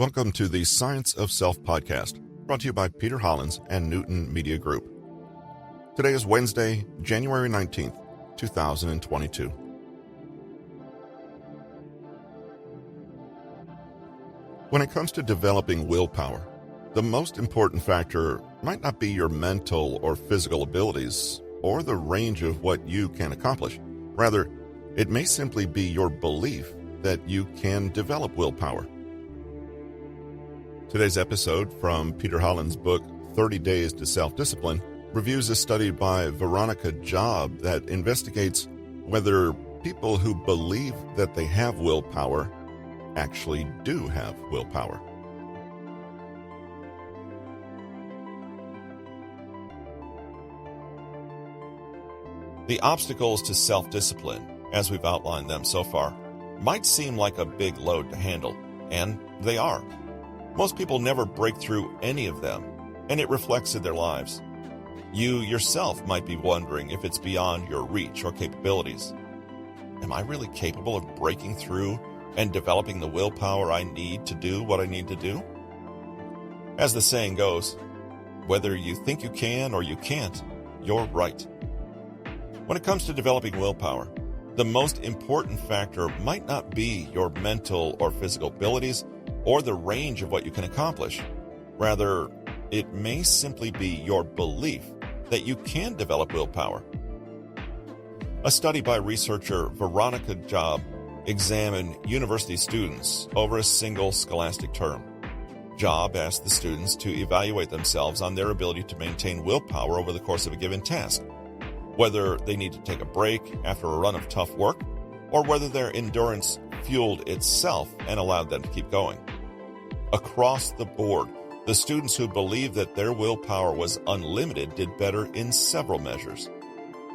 Welcome to the Science of Self podcast, brought to you by Peter Hollins and Newton Media Group. Today is Wednesday, January 19th, 2022. When it comes to developing willpower, the most important factor might not be your mental or physical abilities or the range of what you can accomplish. Rather, it may simply be your belief that you can develop willpower. Today's episode from Peter Hollins' book, 30 Days to Self-Discipline, reviews a study by Veronika that investigates whether people who believe that they have willpower actually do have willpower. The obstacles to self-discipline, as we've outlined them so far, might seem like a big load to handle, and they are. Most people never break through any of them, and it reflects in their lives. You yourself might be wondering if it's beyond your reach or capabilities. Am I really capable of breaking through and developing the willpower I need to do what I need to do? As the saying goes, whether you think you can or you can't, you're right. When it comes to developing willpower, the most important factor might not be your mental or physical abilities or the range of what you can accomplish. Rather, it may simply be your belief that you can develop willpower. A study by researcher Veronika examined university students over a single scholastic term. Job asked the students to evaluate themselves on their ability to maintain willpower over the course of a given task, whether they need to take a break after a run of tough work, or whether their endurance fueled itself and allowed them to keep going. Across the board, the students who believed that their willpower was unlimited did better in several measures.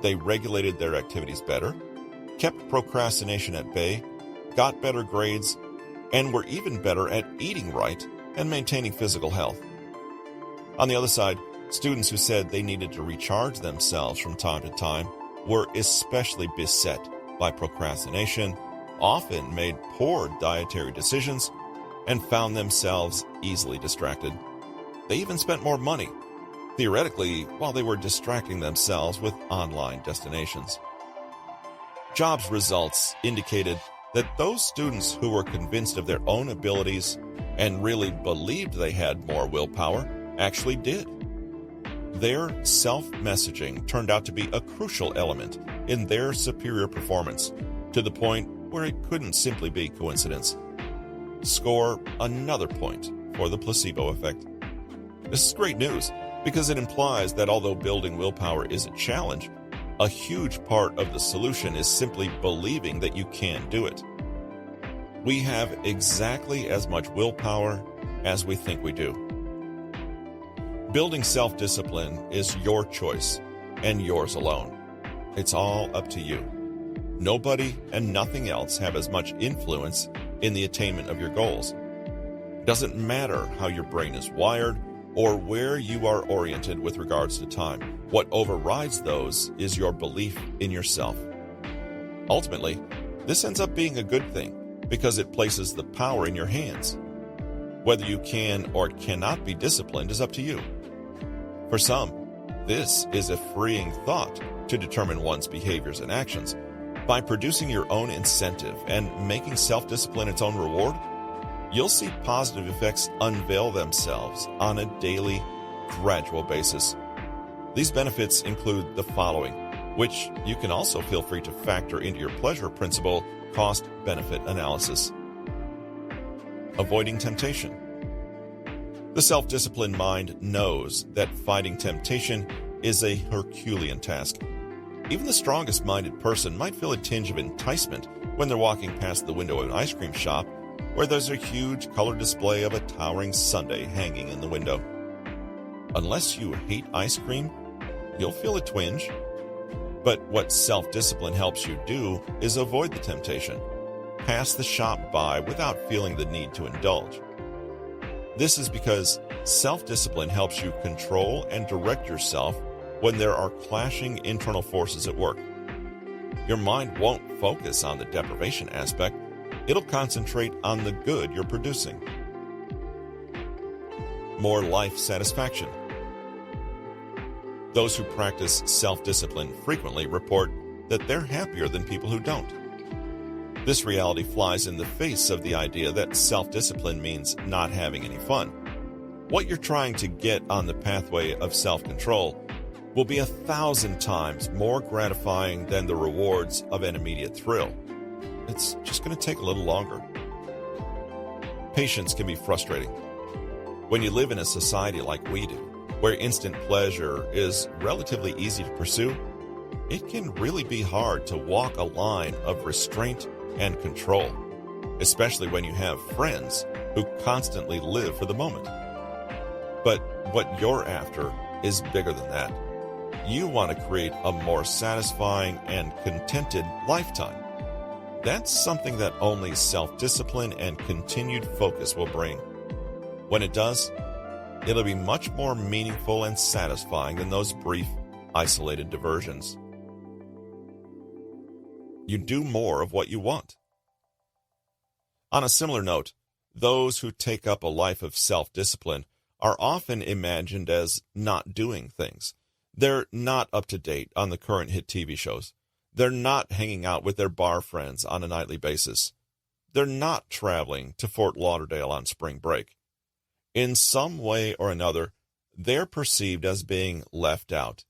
They regulated their activities better, kept procrastination at bay, got better grades, and were even better at eating right and maintaining physical health. On the other side, students who said they needed to recharge themselves from time to time were especially beset by procrastination, often made poor dietary decisions, and found themselves easily distracted. They even spent more money, theoretically, while they were distracting themselves with online destinations. Jobs results indicated that those students who were convinced of their own abilities and really believed they had more willpower actually did. Their self-messaging turned out to be a crucial element in their superior performance, to the point where it couldn't simply be coincidence. Score another point for the placebo effect. This is great news because it implies that although building willpower is a challenge, a huge part of the solution is simply believing that you can do it. We have exactly as much willpower as we think we do. Building self-discipline is your choice and yours alone. It's all up to you. Nobody and nothing else have as much influence in the attainment of your goals. It doesn't matter how your brain is wired or where you are oriented with regards to time. What overrides those is your belief in yourself. Ultimately, this ends up being a good thing because it places the power in your hands. Whether you can or cannot be disciplined is up to you. For some, this is a freeing thought to determine one's behaviors and actions. By producing your own incentive and making self-discipline its own reward, you'll see positive effects unveil themselves on a daily, gradual basis. These benefits include the following, which you can also feel free to factor into your pleasure principle cost-benefit analysis. Avoiding temptation. The self-disciplined mind knows that fighting temptation is a Herculean task. Even the strongest-minded person might feel a tinge of enticement when they're walking past the window of an ice cream shop where there's a huge color display of a towering sundae hanging in the window. Unless you hate ice cream, you'll feel a twinge. But what self-discipline helps you do is avoid the temptation. Pass the shop by without feeling the need to indulge. This is because self-discipline helps you control and direct yourself when there are clashing internal forces at work. Your mind won't focus on the deprivation aspect. It'll concentrate on the good you're producing. more life satisfaction. Those who practice self-discipline frequently report that they're happier than people who don't. This reality flies in the face of the idea that self-discipline means not having any fun. What you're trying to get on the pathway of self-control will be 1,000 times more gratifying than the rewards of an immediate thrill. It's just going to take a little longer. Patience can be frustrating. When you live in a society like we do, where instant pleasure is relatively easy to pursue, it can really be hard to walk a line of restraint and control, especially when you have friends who constantly live for the moment. But what you're after is bigger than that. You want to create a more satisfying and contented lifetime. That's something that only self-discipline and continued focus will bring. When it does, it'll be much more meaningful and satisfying than those brief, isolated diversions. You do more of what you want. On a similar note, those who take up a life of self-discipline are often imagined as not doing things. They're not up to date on the current hit TV shows. They're not hanging out with their bar friends on a nightly basis. They're not traveling to Fort Lauderdale on spring break. In some way or another, they're perceived as being left out.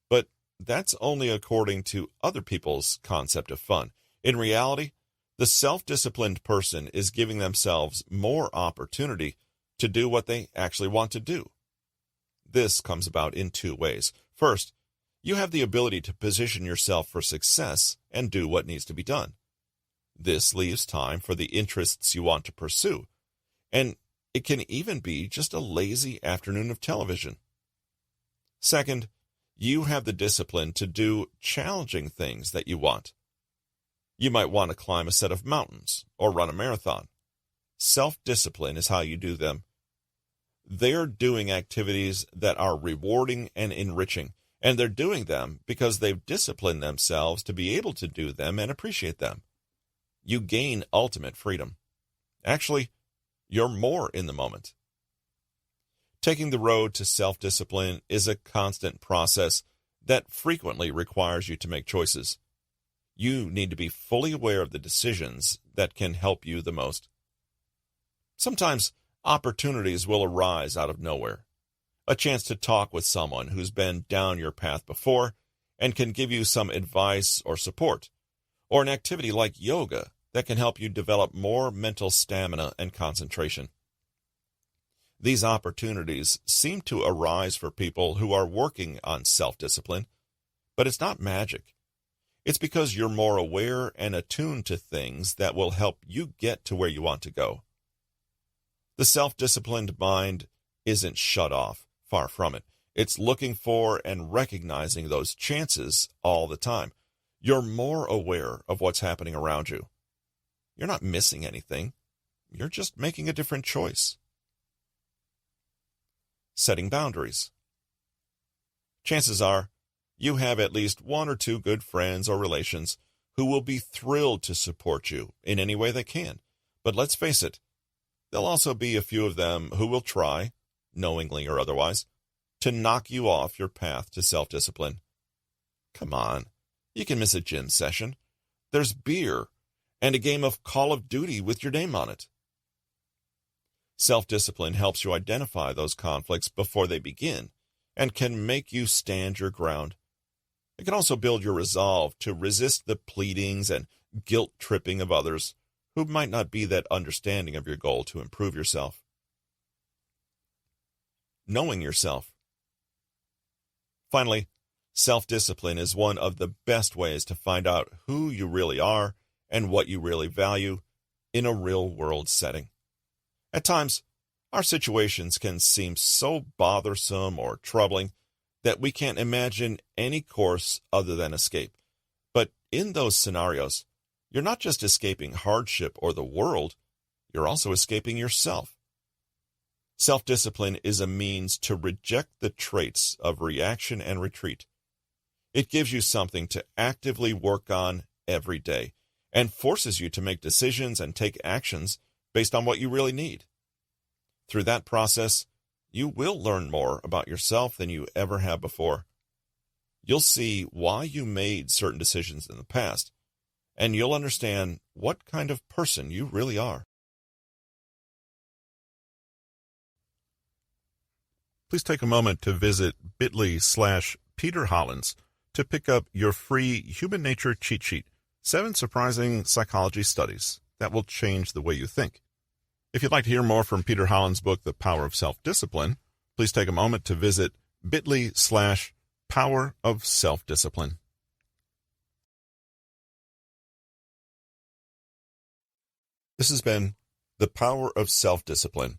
But that's only according to other people's concept of fun. In reality, the self-disciplined person is giving themselves more opportunity to do what they actually want to do. This comes about in two ways. First, you have the ability to position yourself for success and do what needs to be done. This leaves time for the interests you want to pursue, and it can even be just a lazy afternoon of television. Second, you have the discipline to do challenging things that you want. You might want to climb a set of mountains or run a marathon. Self-discipline is how you do them. They're doing activities that are rewarding and enriching, and they're doing them because they've disciplined themselves to be able to do them and appreciate them. You gain ultimate freedom. Actually, you're more in the moment. Taking the road to self-discipline is a constant process that frequently requires you to make choices. You need to be fully aware of the decisions that can help you the most. Sometimes opportunities will arise out of nowhere. A chance to talk with someone who's been down your path before and can give you some advice or support, or an activity like yoga that can help you develop more mental stamina and concentration. These opportunities seem to arise for people who are working on self-discipline, but it's not magic. It's because you're more aware and attuned to things that will help you get to where you want to go. The self-disciplined mind isn't shut off, far from it. It's looking for and recognizing those chances all the time. You're more aware of what's happening around you. You're not missing anything. You're just making a different choice. Setting boundaries. Chances are you have at least one or two good friends or relations who will be thrilled to support you in any way they can. But let's face it, there'll also be a few of them who will try, knowingly or otherwise, to knock you off your path to self-discipline. Come on, you can miss a gym session. There's beer and a game of Call of Duty with your name on it. Self-discipline helps you identify those conflicts before they begin and can make you stand your ground. It can also build your resolve to resist the pleadings and guilt-tripping of others who might not be that understanding of your goal to improve yourself. Knowing yourself. Finally, self-discipline is one of the best ways to find out who you really are and what you really value in a real-world setting. At times, our situations can seem so bothersome or troubling that we can't imagine any course other than escape. But in those scenarios, you're not just escaping hardship or the world, you're also escaping yourself. Self-discipline is a means to reject the traits of reaction and retreat. It gives you something to actively work on every day and forces you to make decisions and take actions based on what you really need. Through that process, you will learn more about yourself than you ever have before. You'll see why you made certain decisions in the past, and you'll understand what kind of person you really are. Please take a moment to visit bit.ly/Peter Hollins to pick up your free Human Nature cheat sheet, 7 surprising psychology studies that will change the way you think. If you'd like to hear more from Peter Hollins' book, The Power of Self-Discipline, please take a moment to visit bit.ly/Power of Self-Discipline. This has been The Power of Self-Discipline,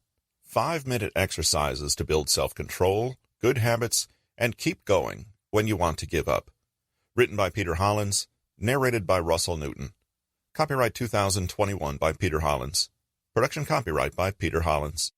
5-minute exercises to build self-control, good habits, and keep going when you want to give up. Written by Peter Hollins, narrated by Russell Newton. Copyright 2021 by Peter Hollins. Production copyright by Peter Hollins.